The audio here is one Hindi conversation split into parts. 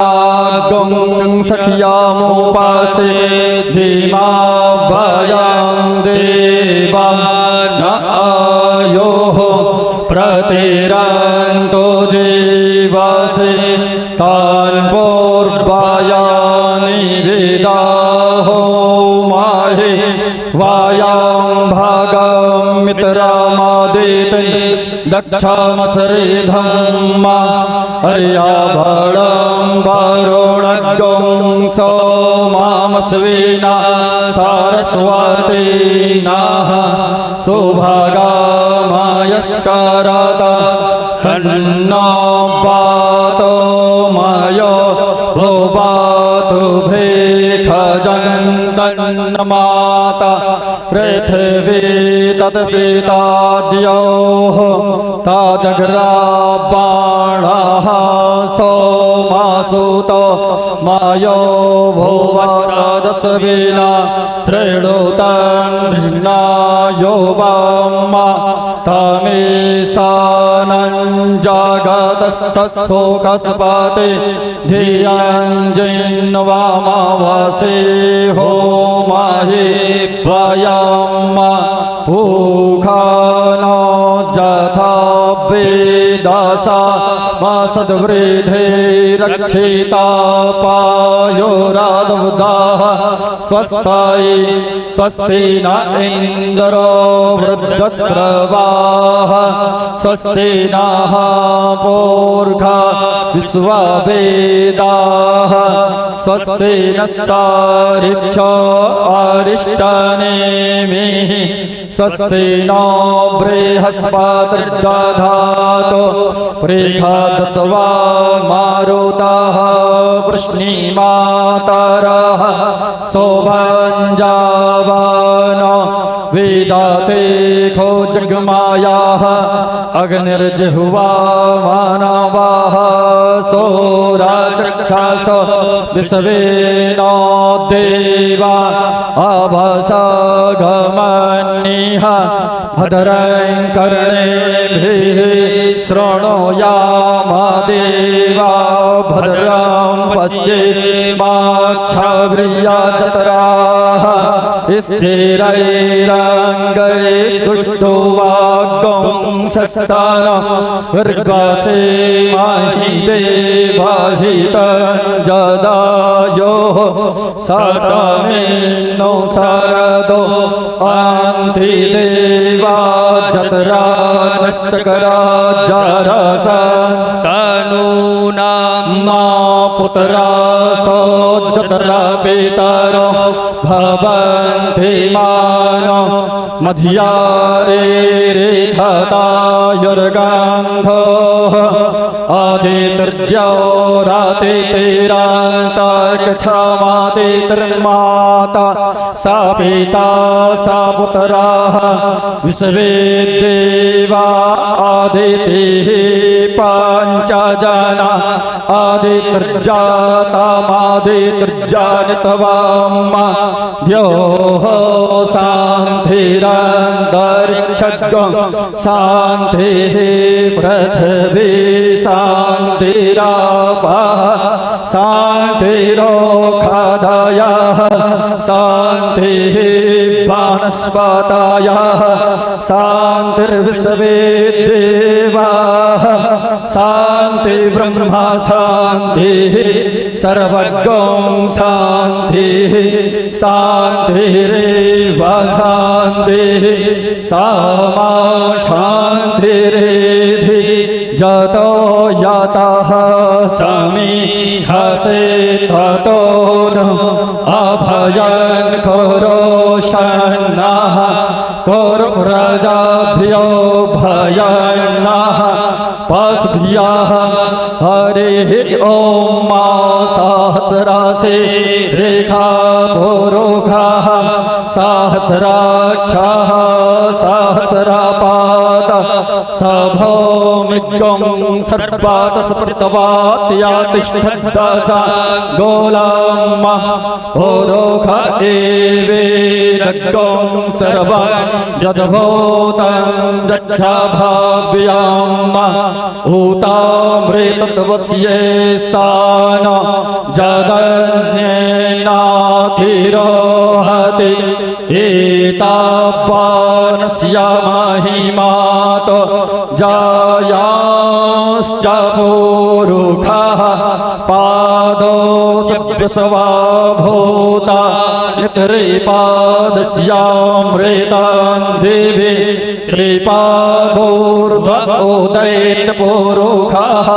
गं सखियामुपासे धीमा भयं देवा न आयोः प्रतिरन्तो जीवसे तान् पूर्वायानि विदाहो माहे वायां भागं मित्रमादितं दक्षमसरिधम्मा अर्याभणं वरुणगं सोमामस्विना सरस्वती नः सुभगामयस्करत तन्नो पातो मयो भुवातु भेखजन्तन्नमाता पृथिवी तत्पिताद्योः तादग्राबाणः सोमासुतो मयो भुवस्तदस्विना शृणुतन्नायो वामा तमेशानं जगतस्तस्थो कस्पते धियञ्जिन्वामवसे होमहि वयं पूखानो जथा वेदसा सद्वृद्धे रक्षिता पायोरादुदाः स्वस्ति न इन्द्रो वृद्धस्रवाः स्वस्ति नः पूर्वा विश्ववेदाः स्वस्ति नस्तारिक्षो अरिष्टनेमिः स्वस्ति नो बृहस्पतिर्दधातु प्रेखादस्वा मारुतः वृष्णिमातरः शोभञ्जावानो विदते खो जगमायाः अग्निर्जिह्वा मानवाः सोराचक्षासो विश्वेनो देवा अभसगमन्निः भद्रं कर्णेभिः शृणुयाम देवा भद्रं पश्येमाक्षाव्रियजतराः स्थिरैरङ्गैस्तुष्टुवागुंसस्तान वर्गसे महि देवाहितं जदायोः सतमेनो शरदो अन्ति देवा जतरा नश्चकरा जरसन्तनूनां पुत्रा सोजतरा पितरो भवन्ति मानो मध्यारे रेखतायुर्गन्धोः आदितर्द्यो रातितिरान्तक्षमादितिर्माता सा पिता सा पुत्राः विश्वे देवा आदितिः पञ्चजना आदितर्जातमादितर्जानितवाम्मा द्योः शान्तिरन्तरिक्षगं शान्तिः पृथिवी शान्तिरापः शान्तिरोषधयः शान्तिः वनस्पतयः शान्तिर्विश्वे देवाः शान्तिर्ब्रह्म शान्तिः सर्वगं शान्तिः शान्तिरेव शान्तिः सामा शान्तिरेधि जतो यतः समीहसे ततो नो अभयं करोषन्नः कुरुप्रजाभ्यो भयं नः पशुभ्यः हरिः ॐ सहस्राशि रेखा सहस्राक्षः सहस्रपाद सभौमिकं सर्वातस्पृतवात्यातिष्ठद्दासा गोलाम्मा पुरोख एवेदग्गं सर्वं यद्भूतं यच्छाभाव्याम्मा ऊतामृतत्वस्ये सान जगन्येनातिरोहति एतावानस्य महिमातो जायांश्च पुरुखः पादोऽस्यभ्यसवा भूता त्रिपादस्यामृतान् देवी त्रिपादोर्ध्व उदैत्यपुरुखः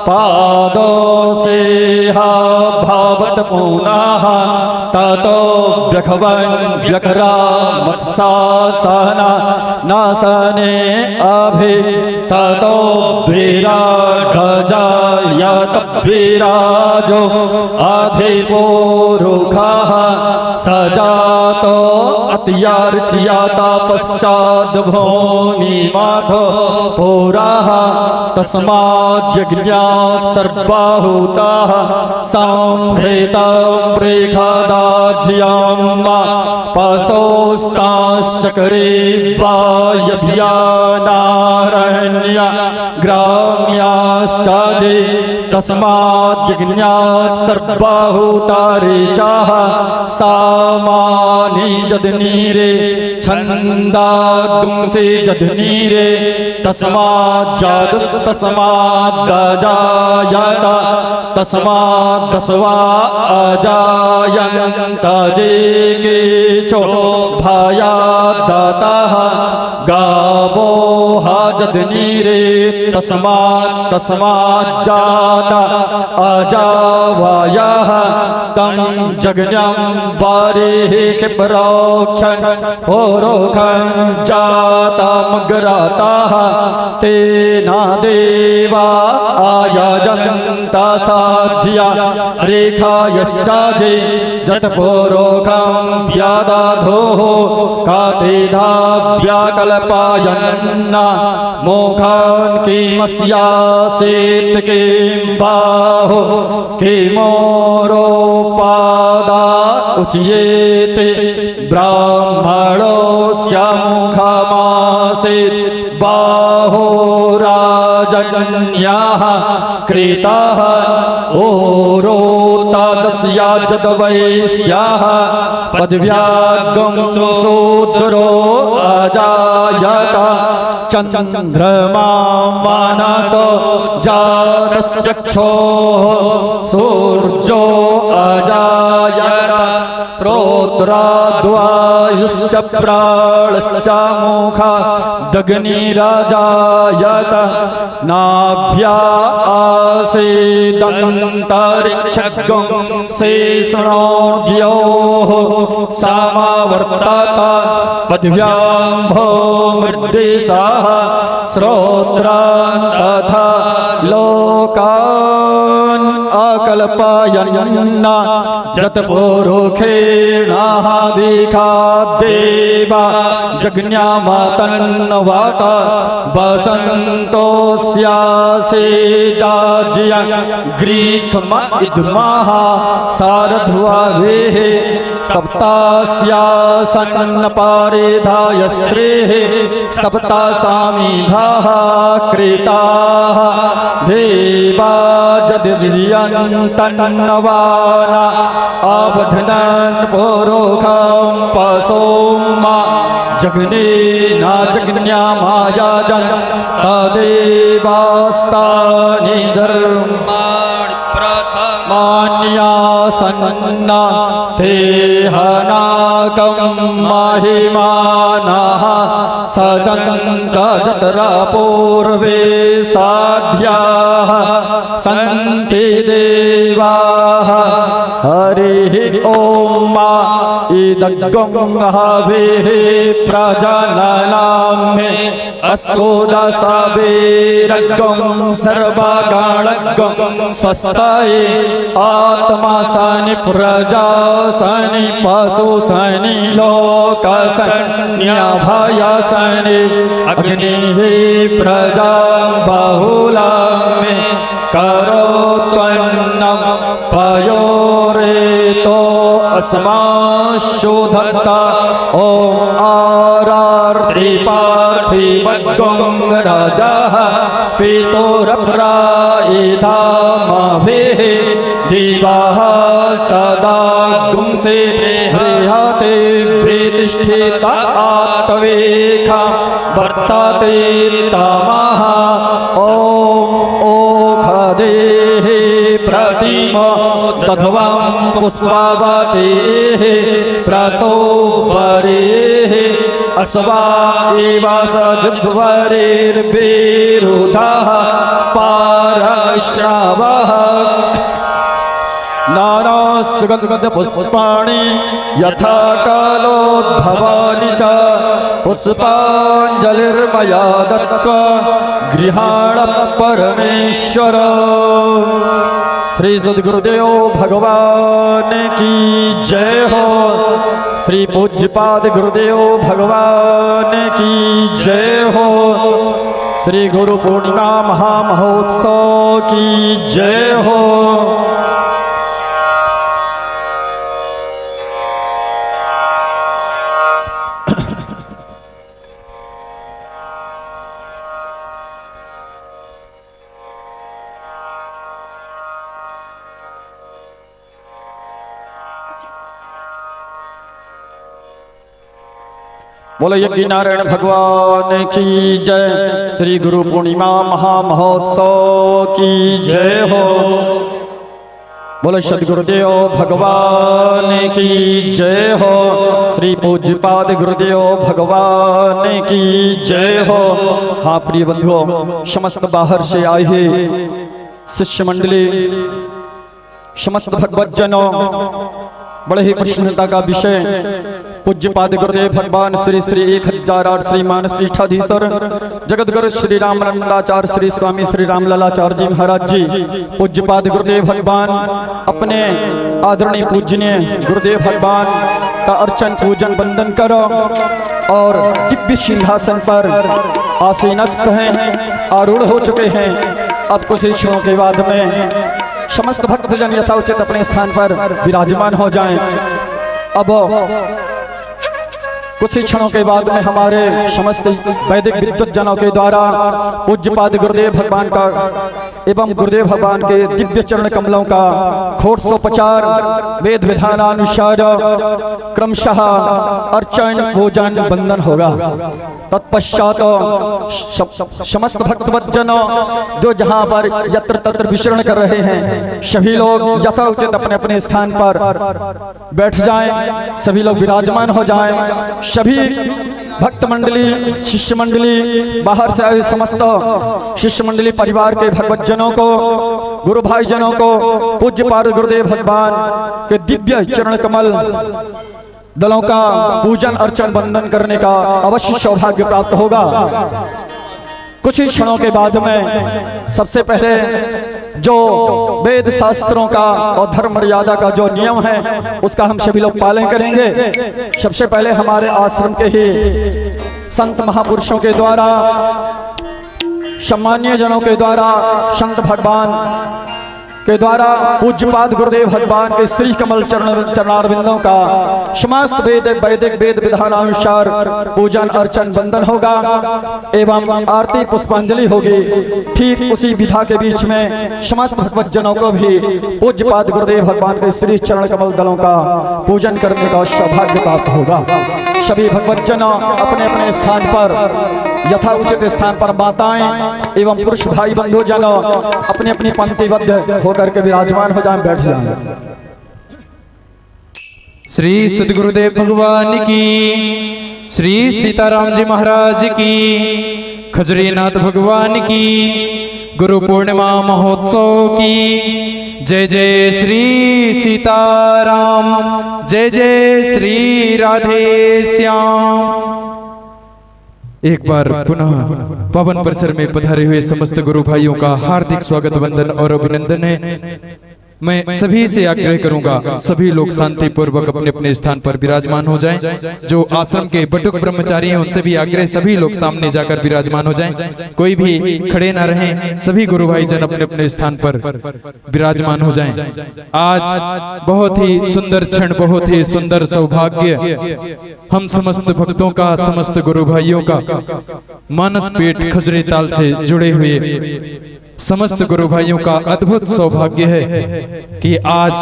पादोऽसेह भवत् पुनः ततो व्यघवन् व्यघरामत्सासन नासने अभि ततो विराडजायत विराजो अधिपुरुखः सजातो अत्यार्च्याता पश्चाद्भूमिमाधो पुरः तस्माद्यज्ञात् सर्वाहुताः संहृतं प्रेखदाज्यम्मा पशोस्ताश्चक्रे वायव्यानारण्य ग्राम्याश्च जे तस्माद्यज्ञात् सर्वाहुता ऋचाः सामानि जदनीरे छन्दागुंसि जदनीरे तस्माद्जातस्तस्माद्गजायत तस्माद्दस्वा अजायन्त जे केचो भयादतः गावो जदनीरे तस्माज्जात अजावयः तं जगन्यं बारेः क्षिप्रोक्षन् पुरुखं जातमग्रतः तेना देवा आयजन्त साध्या रेखायश्च जे जतपुरुखं व्यादाधोः कातेधाव्याकल्पायन् मोखान् किमस्यासीत् किं बाहो किमोरोपादा उच्येते ब्राह्मणोऽस्य मुखमासीत् बाहो राजन्याः कृताः ओरोतादस्या जदवैश्याः पदव्यागं शूद्रो अजायत चन्द्रमा मानसो जातश्चक्षोः सूर्यो अजायत श्रोत्राद्वायुश्च प्राणश्च मुखा दग्निराजायत नाभ्या आसीदन्तरिक्षगं शेषणोऽद्योः समावर्तत पदव्याम्भो मृद्दिशाः श्रोत्रान् तथा लोकान् अकल्पयन् जतपुरुखेणाः विखाद्देवा जज्ञामातन्वात वसन्तोऽस्यासीदाज्य ग्रीष्म इद्मः सारध्वावेः सप्तास्यासन्नपारेधायस्त्रेः सप्तासामिधाः कृताः देवा जदिव्यन्तन्नवान अवधनन् पुरुखं पशोम्मा जग्ने न जग्न्यामायाजन् तदेवास्तानि धर्माणि प्रथमान्यासन्ना ते हनाकं महिमानः सजन्त जतरा पूर्वे साध्याः सन्ति देवाः हरिः ॐ इद हवेः प्रजननां मे अस्तु दशभिरग्ं सर्वगणग्ं स्वस्ताये आत्मा सनि प्रजा सनि पशु सनि लोक सन्यभय सनि अग्निः प्रजां बहुलां मे करोत्वन्नं पयोरेतो अस्माशुधत्ता ॐ आरार्ति पार्थिवग्गं राजः पितुरप्रायिधामभिः दिवः सदा गुंसे बृहते प्रतिष्ठित आत्वेखा वर्तते तमः ॐ ओखदेः प्रतिमो दध्वं पुष्पवतेः प्रसोपरेः अस्वा एव सजुध्वरेर्विरुधः पारश्रवः नानासुगन्धपुष्पाणि यथा कालोद्भवानि च पुष्पाञ्जलिर्मया दत्त्वा गृहाण परमेश्वर। श्री सद्गुरुदेव भगवान की जय हो। श्री पूज्यपाद गुरुदेव भगवान की जय हो। श्री गुरु पूर्णिमा महामहोत्सव की जय हो। बोलो यज्ञ नारायण भगवान की जय। श्री गुरु पूर्णिमा महामहोत्सव की जय हो। बोलो सद्गुरुदेव भगवान की जय हो। श्री पूज्यपाद गुरुदेव भगवान की जय हो। हाँ प्रिय बंधुओं, समस्त बाहर से आए हैं शिष्य मंडली, समस्त भगवतजनों, बड़े ही प्रसन्नता का विषय पूज्यपाद गुरुदेव भगवान श्री श्री 1008 श्री मानस पीठाधीश्वर जगत गुरु श्री रामललाचार्य श्री स्वामी श्री रामललाचार्य जी महाराज जी पूज्यपाद गुरुदेव भगवान अपने आदरणीय पूजनीय गुरुदेव भगवान का अर्चन पूजन वंदन करो और दिव्य सिंहासन पर आसीनस्थ हैं, आरूढ़ हो चुके हैं। अब कुछ ही क्षणों के बाद में समस्त भक्तजन यथाउचित अपने स्थान पर विराजमान हो जाएं। अब कुछ ही क्षणों के बाद में हमारे समस्त वैदिक विद्वत जनों के द्वारा पूज्यपाद गुरुदेव भगवान का एवं गुरुदेव भगवान के दिव्य चरण कमलों का घोषोपचार वेद विधानानुसार क्रमशः अर्चन पूजन वंदन होगा। तत्पश्चात समस्त भक्तवज्जनों जो जहाँ पर यत्र तत्र विचरण कर रहे हैं सभी लोग यथाउचित अपने अपने स्थान पर बैठ जाएं, सभी लोग विराजमान हो जाएं। सभी भक्त मंडली, शिष्य मंडली, बाहर से आए समस्त शिष्य मंडली परिवार के भगवतजनों को, गुरु भाई जनों को पूज्यपाद गुरुदेव भगवान के दिव्य चरण कमल दलों का पूजन अर्चन वंदन करने का अवश्य सौभाग्य प्राप्त होगा। कुछ ही क्षणों के बाद में सबसे पहले जो वेद शास्त्रों का और धर्म मर्यादा का जो नियम है उसका हम सभी लोग पालन करेंगे। सबसे पहले हमारे आश्रम के ही संत महापुरुषों के द्वारा, सम्मानीय जनों के द्वारा, संत भगवान के द्वारा पूज्यपाद गुरुदेव भगवान के श्री कमल चरणारविंदों का समस्त वैदिक वेद विधानानुसार पूजन अर्चन वंदन होगा एवं आरती पुष्पांजलि होगी। ठीक उसी विधा के बीच में समस्त भगवतजनों को भी पूज्यपाद गुरुदेव भगवान के श्री चरण कमल दलों का पूजन करने का सौभाग्य प्राप्त होगा। सभी भगवतजनों अपने अपने स्थान पर यथाउचित स्थान पर माताएं एवं पुरुष भाई बंधु जनों अपनी अपनी पंक्तिबद्ध होकर के विराजमान हो जाएं, बैठ जाएं। श्री सद्गुरुदेव भगवान की, श्री सीताराम जी महाराज की, खजुरीनाथ भगवान की, गुरु पूर्णिमा महोत्सव की जय जय श्री सीताराम, जय जय श्री राधे श्याम। एक बार पुनः पावन परिसर में पधारे हुए समस्त गुरु भाइयों का हार्दिक स्वागत, वंदन और अभिनंदन है। मैं सभी से आग्रह करूंगा, सभी लोग शांति पूर्वक अपने अपने स्थान पर विराजमान हो जाएं। जो आश्रम के बटुक ब्रह्मचारी हैं उनसे भी आग्रह, सभी लोग सामने जाकर विराजमान हो जाएं। कोई भी खड़े ना रहें, सभी गुरु भाई जन अपने अपने स्थान पर विराजमान हो जाएं। आज बहुत ही सुंदर क्षण, बहुत ही सुंदर सौभाग्य हम समस्त भक्तों का, समस्त गुरु भाइयों का मानस पेट खजुरी ताल से जुड़े हुए समस्त गुरु भाइयों का अद्भुत सौभाग्य है कि आज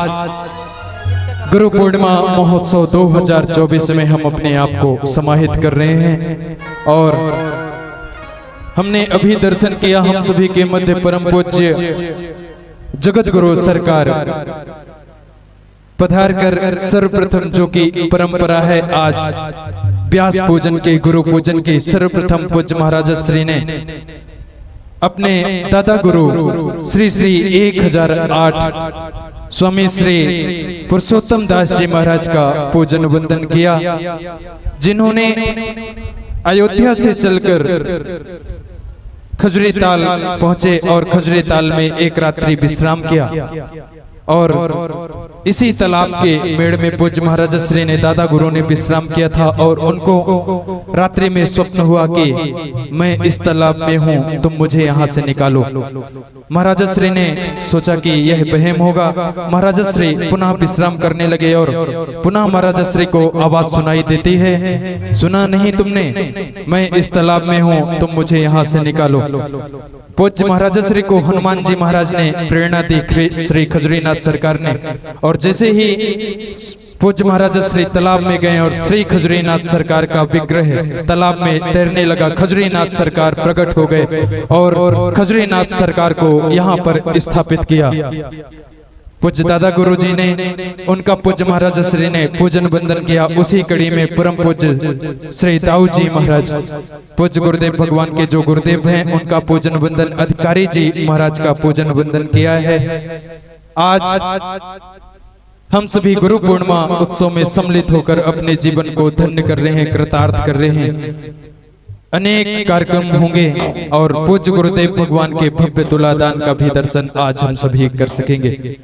गुरु पूर्णिमा महोत्सव 2024 में हम अपने आप को समाहित कर रहे हैं। और हमने अभी दर्शन किया, हम सभी के मध्य परम पूज्य जगत गुरु सरकार पधार कर सर्वप्रथम, जो कि परंपरा है, आज व्यास पूजन के, गुरु पूजन के सर्वप्रथम पूज्य महाराज श्री ने अपने दादा गुरु श्री श्री 1008 स्वामी श्री पुरुषोत्तम दास जी महाराज का पूजन वंदन किया, जिन्होंने अयोध्या से चलकर खजुरी ताल पहुंचे और खजुरी ताल में एक रात्रि विश्राम किया। और इसी तालाब के मेड़ में पूज्य महाराज श्री ने, दादा गुरु ने विश्राम किया था और उनको रात्रि में स्वप्न हुआ कि मैं इस तालाब में हूँ, तुम मुझे यहाँ से निकालो। महाराज श्री ने सोचा कि यह वहम होगा। महाराज श्री पुनः विश्राम करने लगे और पुनः महाराज श्री को आवाज सुनाई देती है, सुना नहीं तुमने, मैं इस तालाब में हूँ, तुम मुझे यहाँ से निकालो। पूज्य महाराज श्री को हनुमान जी महाराज ने प्रेरणा दी, श्री खजुरीनाथ सरकार ने। और जैसे ही पूज्य महाराज श्री तालाब में गए और श्री खजुरीनाथ सरकार का विग्रह तालाब में तैरने लगा, खजुरीनाथ सरकार प्रकट हो गए और खजुरीनाथ सरकार को यहाँ पर स्थापित किया। पूज्य दादा गुरु जी ने, उनका पूज्य महाराज श्री ने पूजन वंदन किया। उसी कड़ी में परम पूज्य श्री दाऊ जी महाराज, पूज्य गुरुदेव भगवान के जो गुरुदेव हैं, उनका पूजन वंदन अधिकारी जी महाराज का पूजन वंदन किया है। आज हम सभी गुरु पूर्णिमा उत्सव में सम्मिलित होकर अपने जीवन को धन्य कर रहे हैं, कृतार्थ कर रहे हैं। अनेक कार्यक्रम होंगे और पूज्य गुरुदेव भगवान के भव्य तुलादान का भी दर्शन आज हम सभी कर सकेंगे।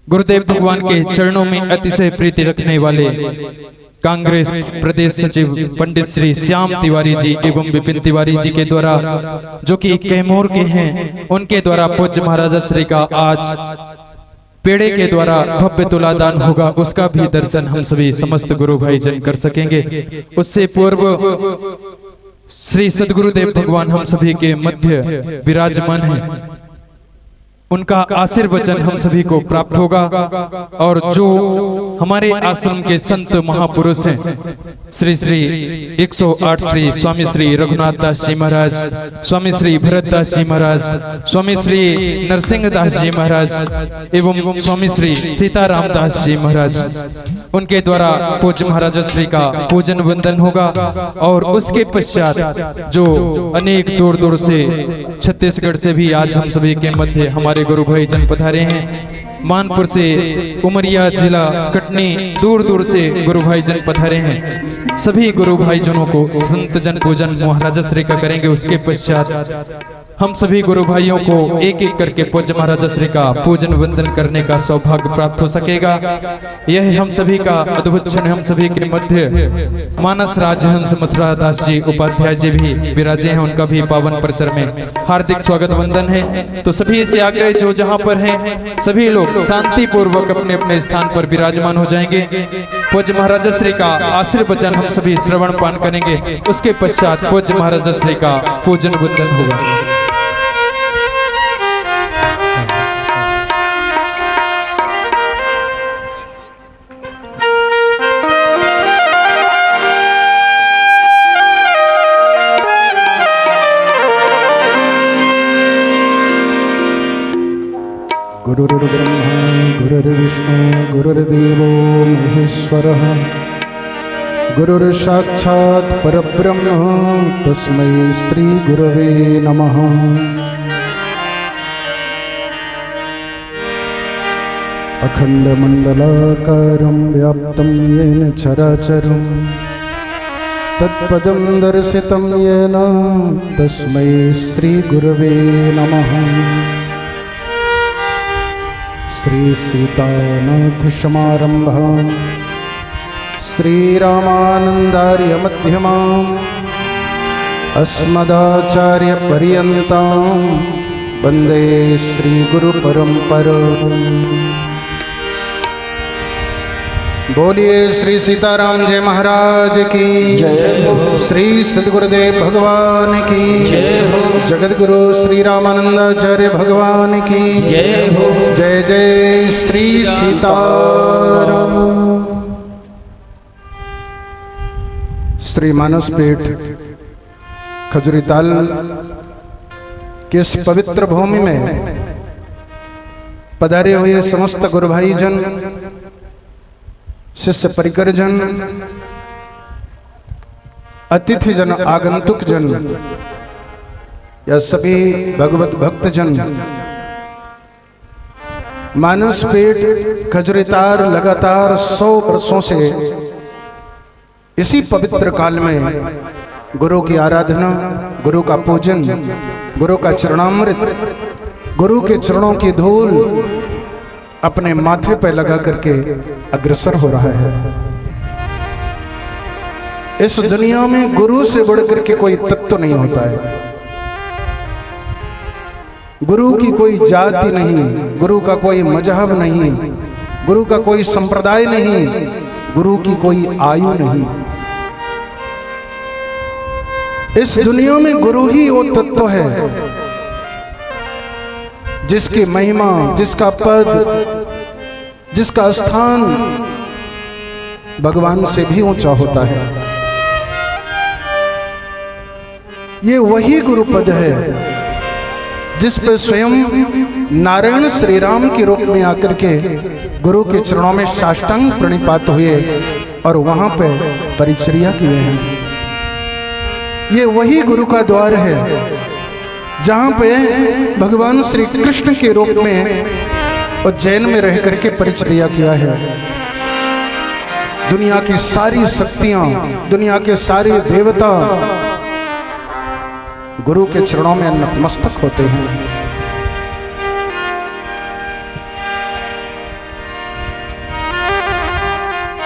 गुरुदेव भगवान के चरणों में अतिशय प्रीति रखने वाले कांग्रेस प्रदेश सचिव पंडित श्री श्याम तिवारी जी एवं विपिन तिवारी जी के द्वारा, जो कि कैमूर के हैं, उनके द्वारा पूज्य महाराज श्री का आज पेड़े के द्वारा भव्य तुलादान होगा, उसका भी दर्शन हम सभी समस्त गुरु भाई जन कर सकेंगे। उससे पूर्व श्री सद्गुरुदेव भगवान हम सभी के मध्य विराजमान हैं, उनका आशीर्वचन हम सभी को प्राप्त होगा। और जो हमारे आश्रम के संत महापुरुष हैं, श्री श्री 108 श्री स्वामी श्री रघुनाथ दास जी महाराज, स्वामी श्री भरत दास जी महाराज, स्वामी श्री नरसिंह दास जी महाराज एवं स्वामी श्री सीताराम दास जी महाराज, उनके द्वारा पूज्य महाराज श्री का पूजन वंदन होगा। और उसके पश्चात जो अनेक दूर दूर से, छत्तीसगढ़ से भी आज हम सभी के मध्य हमारे गुरु भाई जन पधारे हैं, मानपुर से, उमरिया जिला, कटनी, दूर दूर से गुरु भाई जन पधारे हैं। सभी गुरु भाई जनों को संत जन पूजन महाराज श्री का करेंगे। उसके पश्चात हम सभी गुरु भाइयों को एक एक करके पूज्य महाराज श्री का पूजन वंदन करने का सौभाग्य प्राप्त हो सकेगा। यह हम सभी का अद्भुत क्षण। हम सभी के मध्य मानस राजहंस मथुरा दास जी उपाध्याय जी भी विराजे हैं, उनका भी पावन परिसर में हार्दिक स्वागत वंदन है। तो सभी से आग्रह, जो जहां पर हैं सभी लोग शांति पूर्वक अपने अपने स्थान पर विराजमान हो जाएंगे। पूज्य महाराज श्री का आशीर्वचन हम सभी श्रवण पान करेंगे। उसके पश्चात पूज्य महाराज श्री का पूजन वंदन होगा। गुरुर्ब्रह्मा गुरुर्विष्णु गुरुर्देवो महेश्वरः, गुरुर्साक्षात् परब्रह्म तस्मै श्री गुरवे नमः। अखण्डमण्डलाकारं व्याप्तं येन चराचरं तत्पदं दर्शितं येन तस्मै श्रीगुरवे नमः। श्रीसीतानाथसमारम्भां श्रीरामानन्दार्यमध्यमाम् अस्मदाचार्यपर्यन्तां वन्दे श्रीगुरुपरम्पराम्। बोलिए श्री सीताराम जय महाराज की जय, श्री सद्गुरुदेव भगवान की जय हो, जगतगुरु श्री रामानंदाचार्य भगवान की जय हो, जय जय श्री सीताराम। श्री मानसपेट खजुरीताल के इस पवित्र भूमि में पधारे हुए समस्त गुरु भाई जन, शिष्य परिकर जन, अतिथि जन, आगंतुक जन या सभी भगवत भक्त जन, मानसपेट खजुरीताल लगातार 100 वर्षों से इसी पवित्र काल में गुरु की आराधना, गुरु का पूजन, गुरु का चरणामृत, गुरु के चरणों की धूल अपने माथे पर लगा करके अग्रसर हो रहा है। इस दुनिया में गुरु से बढ़कर के कोई तत्व नहीं होता है। गुरु की कोई जाति नहीं, गुरु का कोई मजहब नहीं, गुरु का कोई संप्रदाय नहीं, गुरु की कोई आयु नहीं। इस दुनिया में गुरु ही वो तत्व है जिसकी महिमा, जिसका पद, जिसका स्थान भगवान से भी ऊंचा होता है। ये वही गुरु पद है जिस पे स्वयं नारायण श्री राम के रूप में आकर के गुरु के चरणों में साष्टांग प्रणिपात हुए और वहां पे परिचर्या किए हैं। ये वही गुरु का द्वार है जहां पे भगवान श्री कृष्ण के रूप में उज्जैन में रह करके परिचर्या किया है। दुनिया की सारी शक्तियां, दुनिया के सारे देवता गुरु के चरणों में नतमस्तक होते हैं।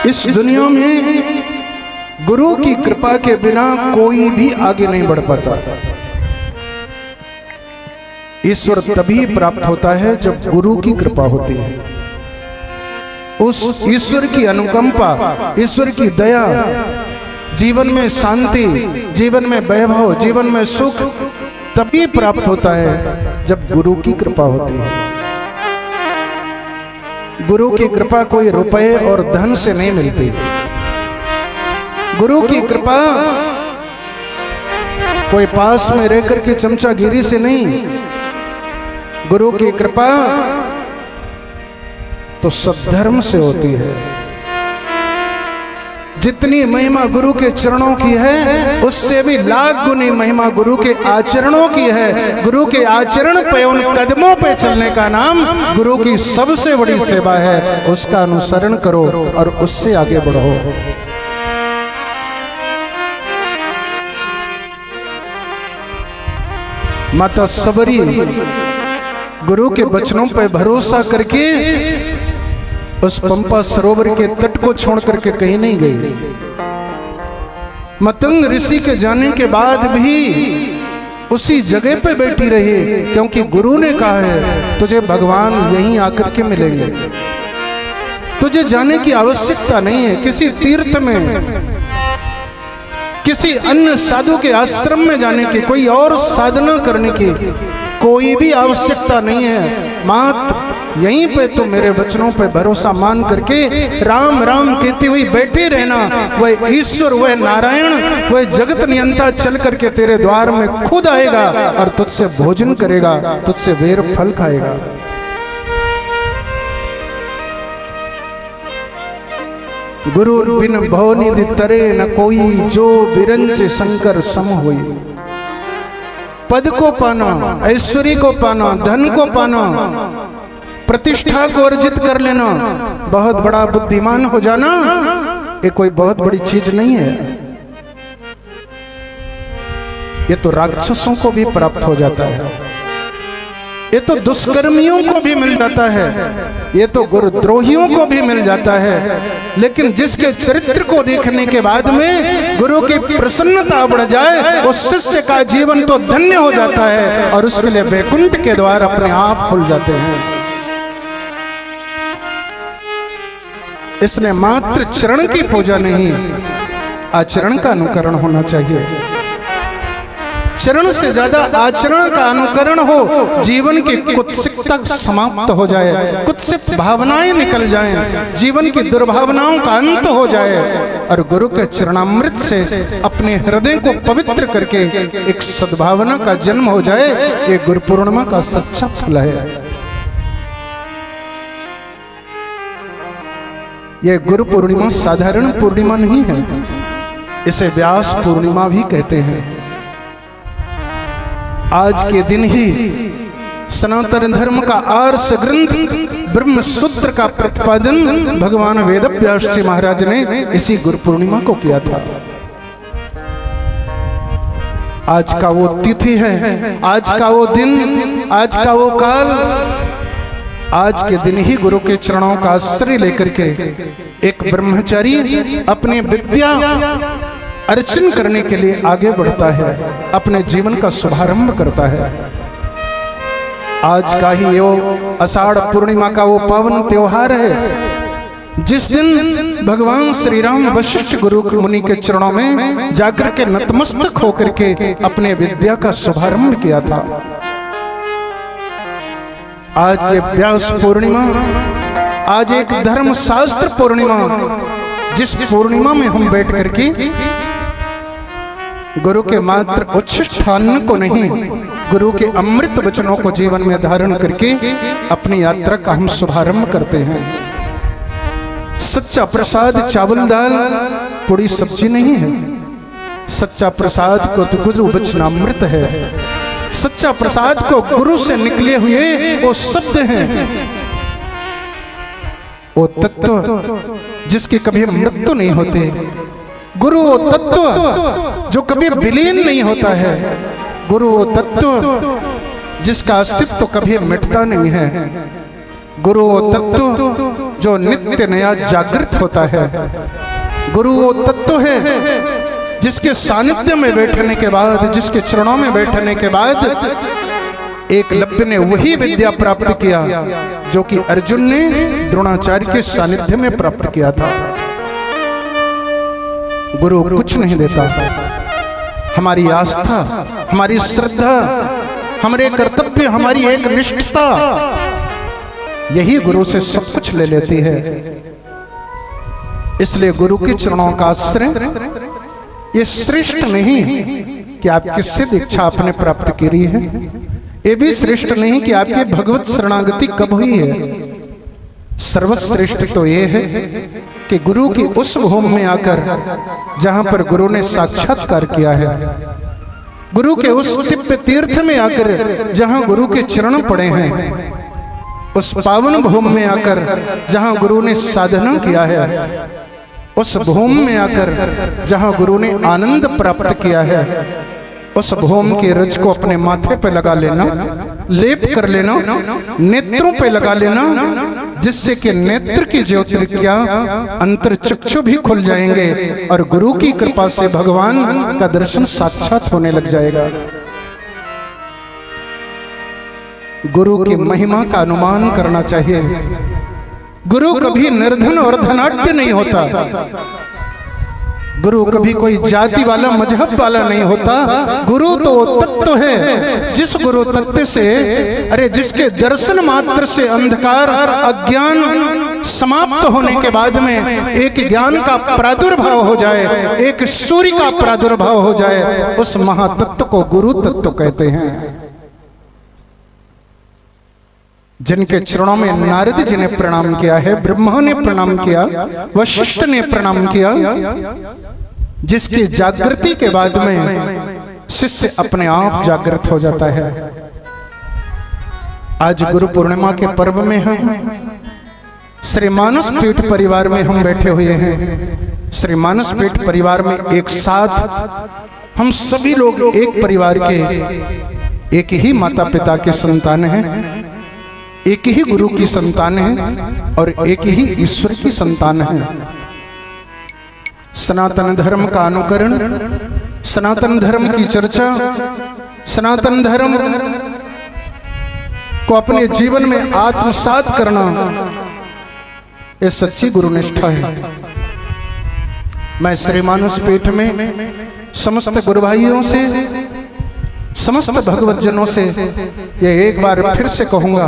इस दुनिया में गुरु की कृपा के बिना कोई भी आगे नहीं बढ़ पाता। ईश्वर तभी प्राप्त होता है जब गुरु की कृपा होती है। उस ईश्वर की अनुकंपा, ईश्वर की दया, जीवन में शांति, जीवन में वैभव, जीवन में सुख तभी प्राप्त होता है जब गुरु की कृपा होती है। गुरु की कृपा कोई रुपए और धन से नहीं मिलती। गुरु की कृपा कोई पास में रह करके चमचागिरी से नहीं। गुरु की कृपा तो सद्धर्म से होती है। जितनी महिमा गुरु के चरणों की है उससे भी लाख गुनी महिमा गुरु के आचरणों की है। गुरु के आचरण पे, उन कदमों पे चलने का नाम गुरु की सबसे बड़ी सेवा है। उसका अनुसरण करो और उससे आगे बढ़ो। माता सबरी गुरु के वचनों पर भरोसा करके उस पंपा सरोवर के तट को छोड़ करके कहीं नहीं गई। मतंग ऋषि के जाने के बाद भी उसी जगह पे बैठी रही, क्योंकि गुरु ने कहा है तुझे भगवान यहीं आकर के मिलेंगे। तुझे जाने की आवश्यकता नहीं है किसी तीर्थ में, किसी अन्य साधु के आश्रम में जाने की, कोई और साधना करने की कोई भी आवश्यकता नहीं है। मात्र यहीं पे तो मेरे वचनों पे भरोसा मान करके राम राम कहती हुई बैठे रहना। वह ईश्वर, वह नारायण, वह जगत नियंता चल करके तेरे द्वार में खुद आएगा और तुझसे भोजन करेगा, तुझसे वेर फल खाएगा। गुरु बिन भवनिधि तरे न कोई, जो बिरंच शंकर सम होई। पद को पाना, ऐश्वर्य को पाना, धन को पाना, प्रतिष्ठा को अर्जित कर लेना, बहुत बड़ा बुद्धिमान हो जाना, ये कोई बहुत बड़ी चीज नहीं है। ये तो राक्षसों को भी प्राप्त हो जाता है, ये तो दुष्कर्मियों को भी मिल जाता है, ये तो गुरुद्रोहियों को भी मिल जाता है। लेकिन जिसके चरित्र को देखने के बाद में गुरु की प्रसन्नता बढ़ जाए, उस शिष्य का जीवन तो धन्य हो जाता है और उसके लिए वैकुंठ के द्वार अपने आप खुल जाते हैं। इसने मात्र चरण की पूजा नहीं, आचरण का अनुकरण होना चाहिए। चरण से ज्यादा आचरण का अनुकरण हो, जीवन की कुत्सिकता समाप्त हो जाए, कुत्सित भावनाएं निकल जाएं, जीवन की दुर्भावनाओं का अंत हो जाए और गुरु के चरणामृत से अपने हृदय को पवित्र करके एक सद्भावना का जन्म हो जाए। ये गुरु पूर्णिमा का सच्चा फल है। ये गुरु पूर्णिमा साधारण पूर्णिमा नहीं है, इसे व्यास पूर्णिमा भी कहते हैं। आज के दिन ही सनातन धर्म का आर्ष ग्रंथ ब्रह्म सूत्र का प्रतिपादन भगवान वेदव्यास जी महाराज ने इसी गुरु पूर्णिमा को किया था। आज का वो तिथि है, आज का वो दिन, आज का वो काल, आज के दिन ही गुरु के चरणों का आश्रय लेकर के एक ब्रह्मचारी अपने विद्या अर्चन करने के लिए आगे बढ़ता है, अपने जीवन का शुभारंभ करता है। आज का ही वो आषाढ़ पूर्णिमा का वो पावन त्योहार है, जिस दिन भगवान श्री राम वशिष्ठ गुरु मुनि के चरणों में जाकर के नतमस्तक होकर के अपने विद्या का शुभारंभ किया था। आज ये व्यास पूर्णिमा, आज एक धर्म शास्त्र पूर्णिमा, जिस पूर्णिमा में हम बैठ करके गुरु के मात्र उच्छिष्टान्न को नहीं, गुरु के अमृत वचनों को जीवन में धारण करके अपनी यात्रा का हम शुभारंभ करते हैं। सच्चा प्रसाद चावल दाल पूरी सब्जी नहीं है, सच्चा प्रसाद को तो गुरु वचनामृत है, सच्चा प्रसाद को गुरु से निकले हुए वो शब्द हैं, वो तत्व जिसकी कभी मृत्यु नहीं होती, गुरु वो तत्व जो कभी विलीन नहीं होता है, गुरु वो तत्व जिसका अस्तित्व कभी मिटता नहीं है, गुरु वो तत्व जो नित्य नया जागृत होता है, गुरु वो तत्व है जिसके सानिध्य में बैठने के बाद, जिसके चरणों में बैठने के बाद एकलव्य ने वही विद्या प्राप्त किया जो कि अर्जुन ने द्रोणाचार्य के सानिध्य में प्राप्त किया था। गुरु कुछ नहीं देता, हमारी आस्था, हमारी श्रद्धा, हमारे कर्तव्य, हमारी एक निष्ठता, यही गुरु से सब कुछ ले लेती है। इसलिए गुरु के चरणों का आश्रय ये श्रेष्ठ नहीं कि आप किससे दीक्षा आपने प्राप्त करी है, ये भी श्रेष्ठ नहीं कि आपकी भगवत शरणागति कब हुई है। सर्वश्रेष्ठ तो ये है कि गुरु की उस भूमि में आकर जहां पर गुरु ने साक्षात्कार किया है, गुरु के उस दिव्य तीर्थ में आकर जहां गुरु के चरण पड़े हैं, उस पावन भूमि में आकर जहां गुरु ने साधना किया है, उस भूमि में आकर जहां गुरु ने आनंद प्राप्त किया है, उस भूमि के रज को अपने माथे पे लगा लेना, लेप कर लेना, नेत्रों पे लगा लेना, जिससे कि नेत्र की ज्योतिर्क्रिया अंतर चक्षु भी खुल जाएंगे और गुरु की कृपा से भगवान का दर्शन साक्षात होने लग जाएगा। गुरु की महिमा का अनुमान करना चाहिए। गुरु कभी निर्धन और धनाढ्य नहीं होता, गुरु कभी कोई जाति वाला मजहब वाला नहीं होता। गुरु तो तत्व है, जिस गुरु तत्व से, अरे जिसके दर्शन मात्र से अंधकार अज्ञान समाप्त होने के बाद में एक ज्ञान का प्रादुर्भाव हो जाए, एक सूर्य का प्रादुर्भाव हो जाए, उस महातत्व को गुरु तत्व कहते हैं। जिनके चरणों में नारद जी ने प्रणाम किया है, ब्रह्मा ने प्रणाम किया, वशिष्ठ ने प्रणाम किया, जिसकी जागृति के बाद में शिष्य अपने आप जागृत हो जाता है। आज गुरु पूर्णिमा के पर्व में हम श्री मानस पीठ परिवार में हम बैठे हुए हैं। श्री मानस पीठ परिवार में एक साथ हम सभी लोग एक परिवार के एक ही माता पिता के संतान हैं, एक ही गुरु की संतान हैं और एक ही ईश्वर की संतान हैं। सनातन धर्म का अनुकरण, सनातन धर्म की चर्चा, सनातन धर्म को अपने जीवन में आत्मसात करना, ये सच्ची गुरुनिष्ठा है। मैं श्री मानस पीठ में समस्त गुरु भाइयों से, समस्त भगवत जनों से ये एक बार फिर से कहूंगा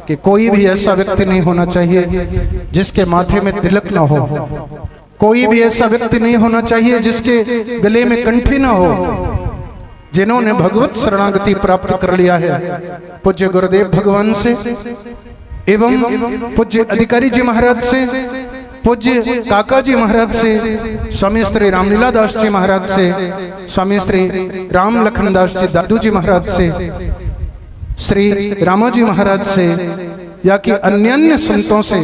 कि कोई भी ऐसा व्यक्ति नहीं होना चाहिए जिसके माथे में तिलक ना हो। कोई भी ऐसा व्यक्ति नहीं होना चाहिए जिसके गले में कंठी ना हो। जिन्होंने भगवत शरणागति प्राप्त कर लिया है पूज्य गुरुदेव भगवान से एवं पूज्य अधिकारी जी महाराज से, पूज्य काका जी महाराज से, स्वामी श्री रामलीला दास जी महाराज से, स्वामी श्री राम लखन दास जी दादू जी महाराज से, श्री रामाजी महाराज से या कि अन्य संतों से,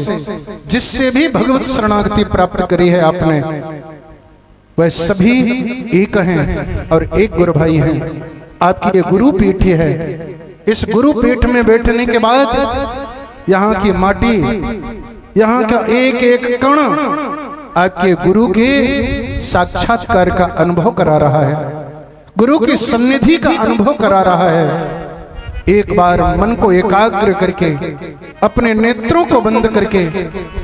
जिससे भी भगवत शरणागति प्राप्त करी है आपने, वह सभी एक हैं और एक गुरु भाई हैं। आपकी ये गुरु पीठ है। इस गुरु पीठ में बैठने के बाद यहाँ की माटी, यहाँ का एक एक कण आपके गुरु के साक्षात्कार का अनुभव करा रहा है, गुरु की सन्निधि का अनुभव करा रहा है। एक बार मन को एकाग्र करके, अपने नेत्रों को बंद करके,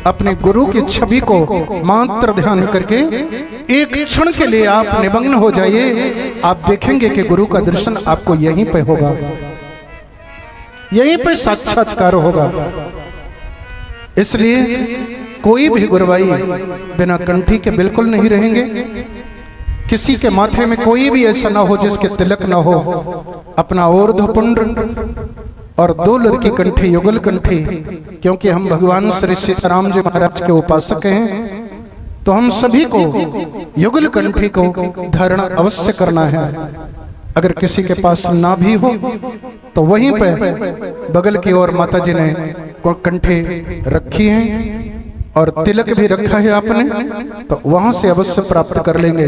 अपने गुरु की छवि को मात्र ध्यान करके एक क्षण के लिए आप निमग्न हो जाइए। आप देखेंगे कि गुरु का दर्शन आपको यहीं पे होगा, यहीं पे साक्षात्कार होगा। इसलिए कोई भी गुरु भाई बिना कंठी के बिल्कुल नहीं रहेंगे। किसी के माथे में कोई भी ऐसा ना हो जिसके तिलक ना हो। अपना ऊर्ध्वपुंड और 2 लड़की कंठी, युगल कंठी, क्योंकि हम भगवान श्री सीताराम जी महाराज के उपासक हैं, तो हम सभी को युगल कंठी को धारण अवश्य करना है। अगर किसी के पास ना भी हो तो वहीं पे बगल की ओर माता जी ने कंठी रखी हैं और तिलक भी रखा है आपने, तो वहां से अवश्य प्राप्त कर लेंगे।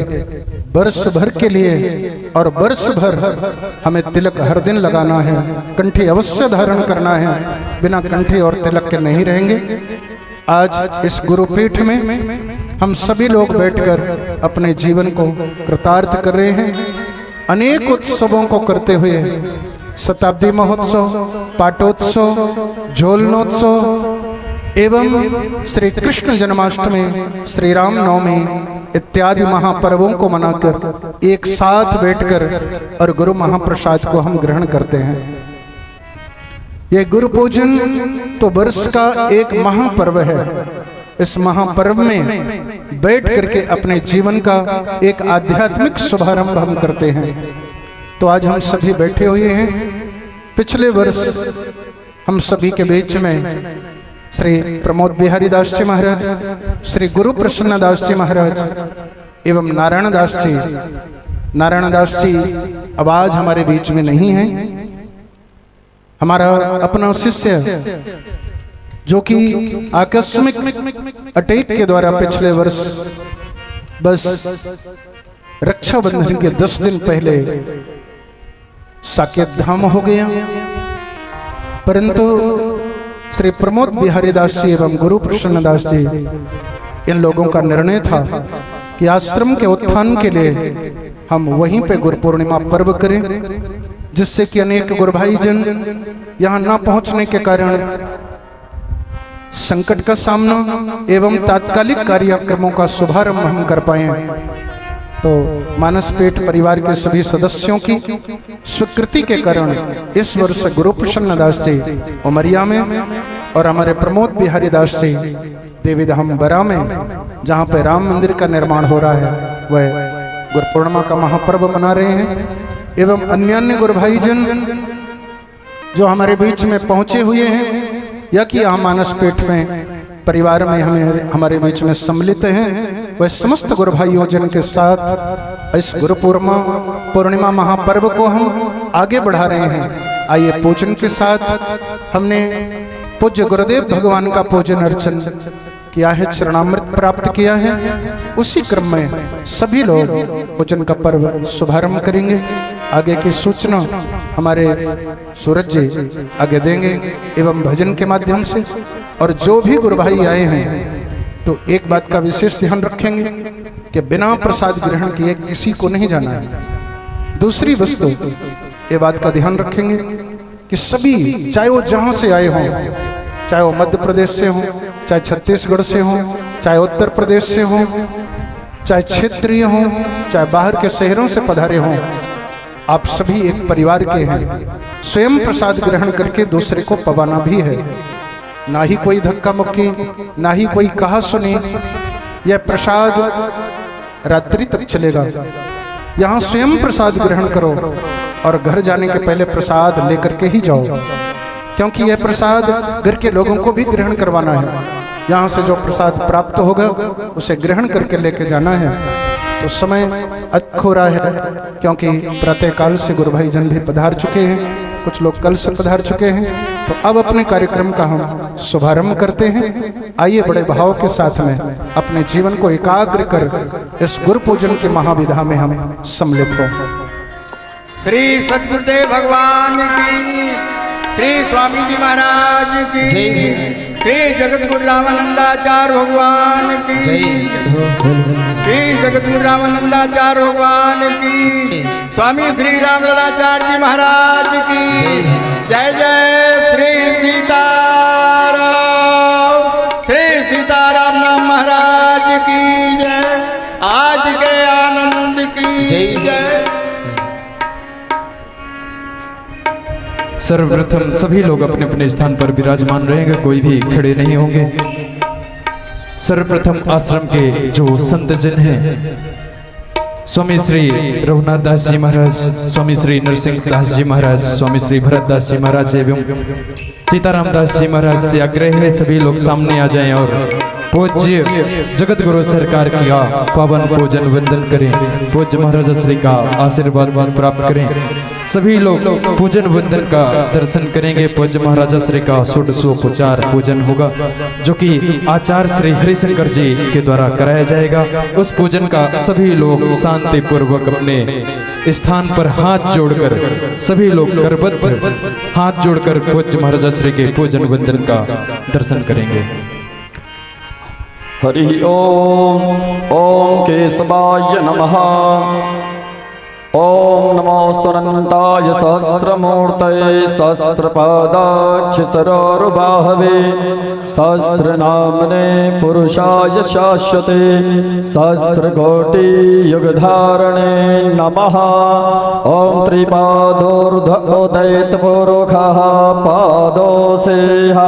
वर्ष भर के लिए और वर्ष भर हमें तिलक हर दिन लगाना है, कंठी अवश्य धारण करना है। बिना कंठी और तिलक के नहीं रहेंगे। आज इस गुरुपीठ में हम सभी लोग बैठकर अपने जीवन को कृतार्थ कर रहे हैं। अनेक उत्सवों को करते हुए शताब्दी महोत्सव, पाटोत्सव, झोलनोत्सव एवं श्री कृष्ण जन्माष्टमी, श्री राम नवमी इत्यादि महापर्वों को मनाकर एक साथ बैठकर और गुरु महाप्रसाद को हम ग्रहण करते हैं। ये गुरु पूजन तो वर्ष का एक महापर्व है। इस महापर्व में बैठ करके अपने जीवन का एक आध्यात्मिक शुभारंभ हम करते हैं। तो आज हम सभी बैठे हुए हैं। पिछले वर्ष हम सभी के बीच में श्री प्रमोद बिहारी दास जी महाराज, श्री गुरु प्रसन्न दास जी महाराज एवं नारायण दास जी अब आज हमारे बीच में नहीं है। हमारा अपना शिष्य जो कि आकस्मिक अटैक के द्वारा पिछले वर्ष बस रक्षाबंधन के 10 दिन पहले साकेत धाम हो गया, परंतु श्री प्रमोद बिहारी दास जी एवं गुरु प्रसन्न दास जी, इन लोगों का निर्णय था कि आश्रम के उत्थान के लिए हम वहीं पे गुरु पूर्णिमा पर्व करें, जिससे कि अनेक गुरु भाई जन यहाँ ना पहुंचने के कारण संकट का सामना एवं तात्कालिक कार्यक्रमों का शुभारंभ हम कर पाए। तो मानसपेट परिवार के सभी सदस्यों की स्वीकृति के कारण इस वर्ष गुरु प्रसन्न दास जी उमरिया में और हमारे प्रमोद बिहारी दास जी देवीधाम बरा में, जहाँ पे राम मंदिर का निर्माण हो रहा है, वह गुरु पूर्णिमा का महापर्व मना रहे हैं। एवं अन्य गुरु भाई जन जो हमारे बीच में पहुंचे हुए हैं या कि यहाँ मानसपेट में परिवार में हमारे बीच में सम्मिलित हैं, वह समस्त गुरु भाइयों जन के साथ इस गुरु पूर्णिमा महापर्व को हम आगे बढ़ा रहे हैं। आइए पूजन के साथ हमने पूज्य गुरुदेव भगवान का पूजन अर्चन किया है, चरणामृत प्राप्त किया है। उसी क्रम में सभी लोग पूजन का पर्व शुभारंभ करेंगे। आगे की सूचना हमारे सूरज जी आगे देंगे एवं भजन के माध्यम से। और जो भी गुरु भाई आए हैं तो एक बात का विशेष ध्यान रखेंगे कि बिना प्रसाद ग्रहण किए किसी को नहीं जाना है। दूसरी वस्तु ये बात का ध्यान रखेंगे कि सभी, चाहे वो जहां से आए हों, चाहे वो मध्य प्रदेश से हों, चाहे छत्तीसगढ़ से हों, चाहे उत्तर प्रदेश से हों, चाहे क्षेत्रीय हों, चाहे बाहर के शहरों से पधारे हों, आप सभी एक परिवार के हैं। स्वयं प्रसाद ग्रहण करके दूसरे को पवाना भी है। ना ही कोई धक्का मुक्की, ना ही कोई कहा सुनी। यह प्रसाद रात्रि तक चलेगा। यहाँ स्वयं प्रसाद ग्रहण करो और घर जाने के पहले प्रसाद लेकर के ही जाओ, क्योंकि यह प्रसाद घर के लोगों को भी ग्रहण करवाना है। यहाँ से जो प्रसाद प्राप्त होगा उसे ग्रहण करके लेके जाना है। तो समय अधिक हो रहा है, क्योंकि प्रातःकाल से गुरु भाई जन भी पधार चुके हैं, कुछ लोग कल से पधार चुके हैं। तो अब अपने कार्यक्रम का हम शुभारंभ करते हैं। आइए बड़े भाव के साथ में अपने जीवन को एकाग्र कर इस गुरु पूजन की महाविधा में हम सम्मिलित हों। श्री सद्गुरुदेव भगवान की, श्री स्वामी जी महाराज की, श्री जगतगुरु रामानंदाचार्य भगवान की, श्री जगतगुरु रामानंदाचार्य भगवान की, स्वामी श्री रामललाचार्य जी महाराज की जय जय। श्री सीताराम, श्री सीताराम नाम महाराज की जय। आज के आनंद की जय। सर्वप्रथम सभी लोग अपने अपने स्थान पर विराजमान रहेंगे, कोई भी खड़े नहीं होंगे। सर्वप्रथम आश्रम के जो संत जन हैं, स्वामी श्री रघुनाथ दास जी महाराज, स्वामी श्री नरसिंह दास जी महाराज, स्वामी श्री भरत दास जी महाराज एवं सीताराम दास जी महाराज से आग्रह है सभी लोग सामने आ जाएं और पूज्य जगत गुरु सरकार का पावन पूजन वंदन करें, पूज्य महाराज श्री का आशीर्वाद प्राप्त करें। सभी लोग पूजन वंदन का दर्शन करेंगे। पूज्य महाराज श्री का षोडशोपचार पूजन होगा, जो कि आचार्य श्री हरिशंकर जी के द्वारा कराया जाएगा। उस पूजन का सभी लोग शांति पूर्वक अपने स्थान पर हाथ जोड़कर, सभी लोग करबद्ध हाथ जोड़कर पूज्य महाराज श्री के पूजन वंदन का दर्शन करेंगे। हरि ओम। ओम केशवाय नमः। ओम नमोस्तुनन्ताय सहस्रमूर्तये सहस्रपादाक्षसरोरुबाहवे सहस्रनामने पुरुषाय शाश्वते सहस्रकोटियुगधारणे नमः। ओम त्रिपादोर्ध्वोदयितपूर्वकः पादोऽसेह